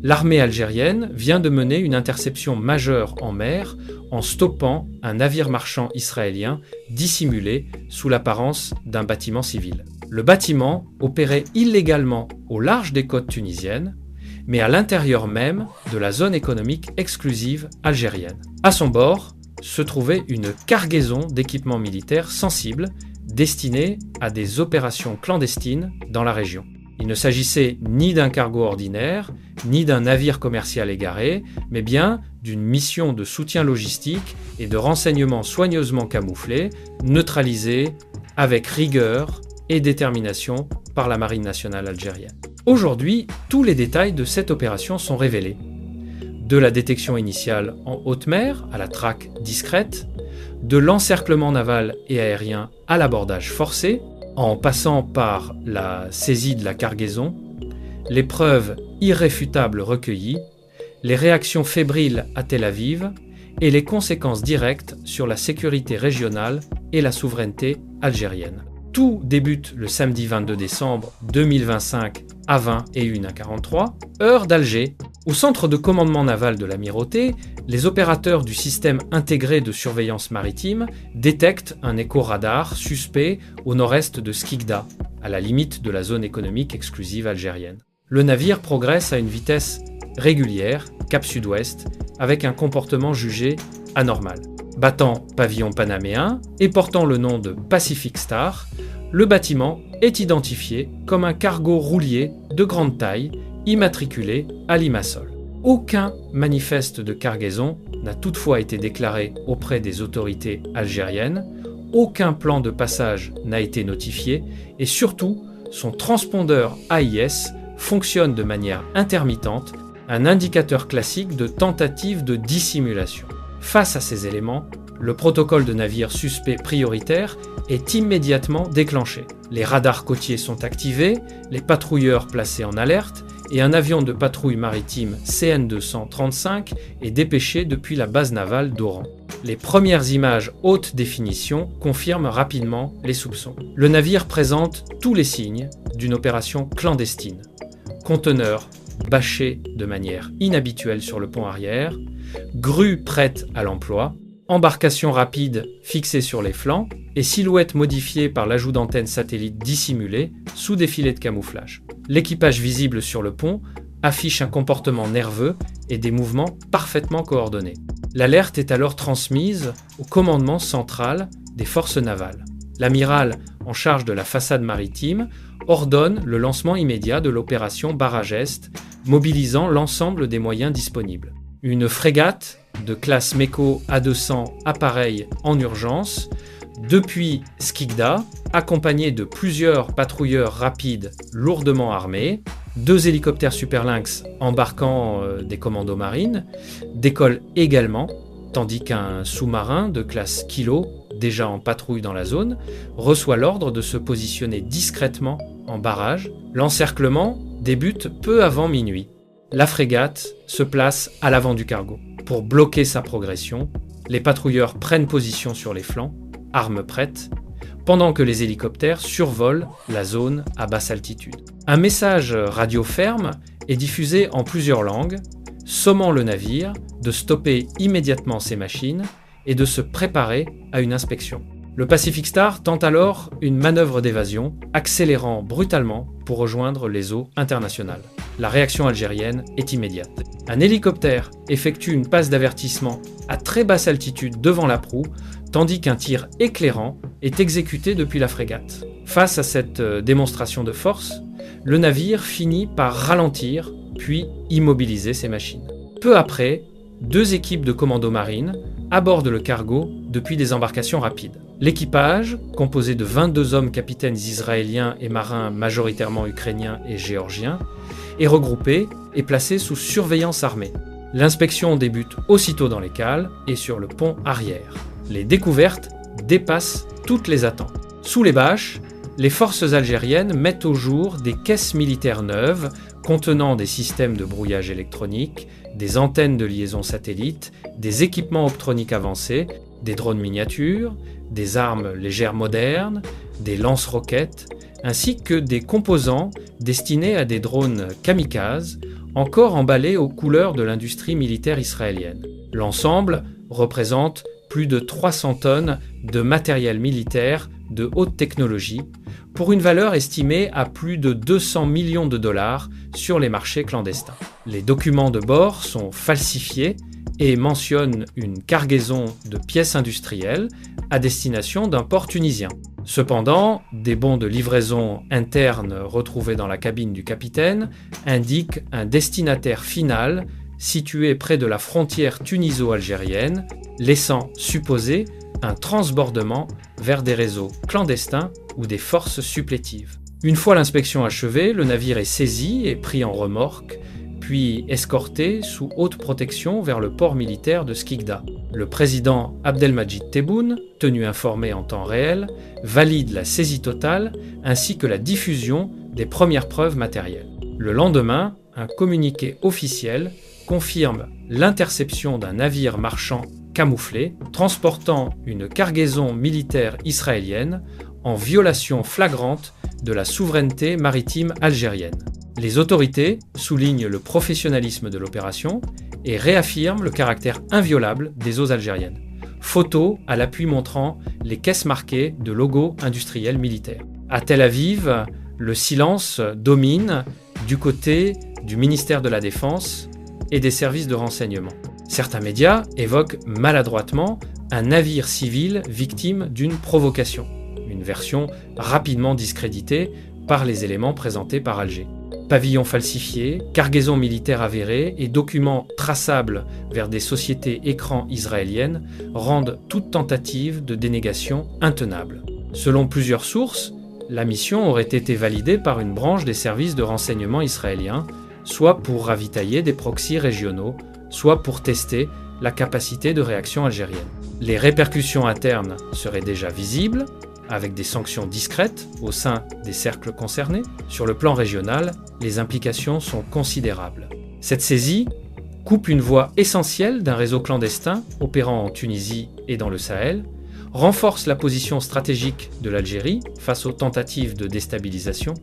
L'armée algérienne vient de mener une interception majeure en mer en stoppant un navire marchand israélien dissimulé sous l'apparence d'un bâtiment civil. Le bâtiment opérait illégalement au large des côtes tunisiennes, mais à l'intérieur même de la zone économique exclusive algérienne. À son bord se trouvait une cargaison d'équipements militaires sensibles destinés à des opérations clandestines dans la région. Il ne s'agissait ni d'un cargo ordinaire, ni d'un navire commercial égaré, mais bien d'une mission de soutien logistique et de renseignement soigneusement camouflée, neutralisée avec rigueur et détermination par la Marine nationale algérienne. Aujourd'hui, tous les détails de cette opération sont révélés. De la détection initiale en haute mer à la traque discrète, de l'encerclement naval et aérien à l'abordage forcé, en passant par la saisie de la cargaison, les preuves irréfutables recueillies, les réactions fébriles à Tel Aviv et les conséquences directes sur la sécurité régionale et la souveraineté algérienne. Tout débute le samedi 22 décembre 2025 à 21h43, heure d'Alger. Au centre de commandement naval de l'Amirauté, les opérateurs du système intégré de surveillance maritime détectent un écho-radar suspect au nord-est de Skikda, à la limite de la zone économique exclusive algérienne. Le navire progresse à une vitesse régulière, cap sud-ouest, avec un comportement jugé anormal. Battant pavillon panaméen et portant le nom de Pacific Star, le bâtiment est identifié comme un cargo roulier de grande taille, immatriculé à Limassol. Aucun manifeste de cargaison n'a toutefois été déclaré auprès des autorités algériennes, aucun plan de passage n'a été notifié et surtout, son transpondeur AIS fonctionne de manière intermittente, un indicateur classique de tentative de dissimulation. Face à ces éléments, le protocole de navire suspect prioritaire est immédiatement déclenché. Les radars côtiers sont activés, les patrouilleurs placés en alerte et un avion de patrouille maritime CN-235 est dépêché depuis la base navale d'Oran. Les premières images haute définition confirment rapidement les soupçons. Le navire présente tous les signes d'une opération clandestine. Conteneurs bâchés de manière inhabituelle sur le pont arrière, grue prête à l'emploi, embarcation rapide fixée sur les flancs et silhouette modifiée par l'ajout d'antennes satellites dissimulées sous des filets de camouflage. L'équipage visible sur le pont affiche un comportement nerveux et des mouvements parfaitement coordonnés. L'alerte est alors transmise au commandement central des forces navales. L'amiral en charge de la façade maritime ordonne le lancement immédiat de l'opération Barrage Est, mobilisant l'ensemble des moyens disponibles. Une frégate de classe MECO A200 apparaît en urgence depuis Skikda, accompagnée de plusieurs patrouilleurs rapides lourdement armés. 2 hélicoptères Super Lynx embarquant des commandos marines décollent également, tandis qu'un sous-marin de classe Kilo, déjà en patrouille dans la zone, reçoit l'ordre de se positionner discrètement en barrage. L'encerclement débute peu avant minuit. La frégate se place à l'avant du cargo. Pour bloquer sa progression, les patrouilleurs prennent position sur les flancs, armes prêtes, pendant que les hélicoptères survolent la zone à basse altitude. Un message radio ferme est diffusé en plusieurs langues, sommant le navire de stopper immédiatement ses machines et de se préparer à une inspection. Le Pacific Star tente alors une manœuvre d'évasion, accélérant brutalement pour rejoindre les eaux internationales. La réaction algérienne est immédiate. Un hélicoptère effectue une passe d'avertissement à très basse altitude devant la proue, tandis qu'un tir éclairant est exécuté depuis la frégate. Face à cette démonstration de force, le navire finit par ralentir, puis immobiliser ses machines. Peu après, 2 équipes de commandos marines abordent le cargo depuis des embarcations rapides. L'équipage, composé de 22 hommes capitaines israéliens et marins majoritairement ukrainiens et géorgiens, est regroupé et placé sous surveillance armée. L'inspection débute aussitôt dans les cales et sur le pont arrière. Les découvertes dépassent toutes les attentes. Sous les bâches, les forces algériennes mettent au jour des caisses militaires neuves contenant des systèmes de brouillage électronique, des antennes de liaison satellite, des équipements optroniques avancés, des drones miniatures, des armes légères modernes, des lance-roquettes, ainsi que des composants destinés à des drones kamikazes encore emballés aux couleurs de l'industrie militaire israélienne. L'ensemble représente plus de 300 tonnes de matériel militaire de haute technologie, pour une valeur estimée à plus de 200 millions de dollars sur les marchés clandestins. Les documents de bord sont falsifiés et mentionnent une cargaison de pièces industrielles à destination d'un port tunisien. Cependant, des bons de livraison interne retrouvés dans la cabine du capitaine indiquent un destinataire final situé près de la frontière tuniso-algérienne, laissant supposer un transbordement vers des réseaux clandestins ou des forces supplétives. Une fois l'inspection achevée, le navire est saisi et pris en remorque, puis escorté sous haute protection vers le port militaire de Skikda. Le président Abdelmadjid Tebboune, tenu informé en temps réel, valide la saisie totale ainsi que la diffusion des premières preuves matérielles. Le lendemain, un communiqué officiel confirme l'interception d'un navire marchand camouflé transportant une cargaison militaire israélienne en violation flagrante de la souveraineté maritime algérienne. Les autorités soulignent le professionnalisme de l'opération et réaffirment le caractère inviolable des eaux algériennes. Photos à l'appui montrant les caisses marquées de logos industriels militaires. À Tel Aviv, le silence domine du côté du ministère de la Défense et des services de renseignement. Certains médias évoquent maladroitement un navire civil victime d'une provocation, une version rapidement discréditée par les éléments présentés par Alger. Pavillons falsifiés, cargaisons militaires avérées et documents traçables vers des sociétés écrans israéliennes rendent toute tentative de dénégation intenable. Selon plusieurs sources, la mission aurait été validée par une branche des services de renseignement israéliens, soit pour ravitailler des proxys régionaux, soit pour tester la capacité de réaction algérienne. Les répercussions internes seraient déjà visibles, avec des sanctions discrètes au sein des cercles concernés. Sur le plan régional, les implications sont considérables. Cette saisie coupe une voie essentielle d'un réseau clandestin opérant en Tunisie et dans le Sahel, renforce la position stratégique de l'Algérie face aux tentatives de déstabilisation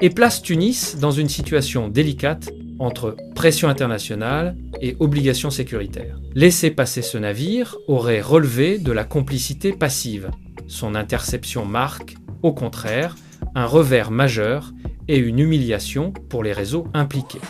et place Tunis dans une situation délicate entre pression internationale et obligations sécuritaires. Laisser passer ce navire aurait relevé de la complicité passive. Son interception marque, au contraire, un revers majeur et une humiliation pour les réseaux impliqués.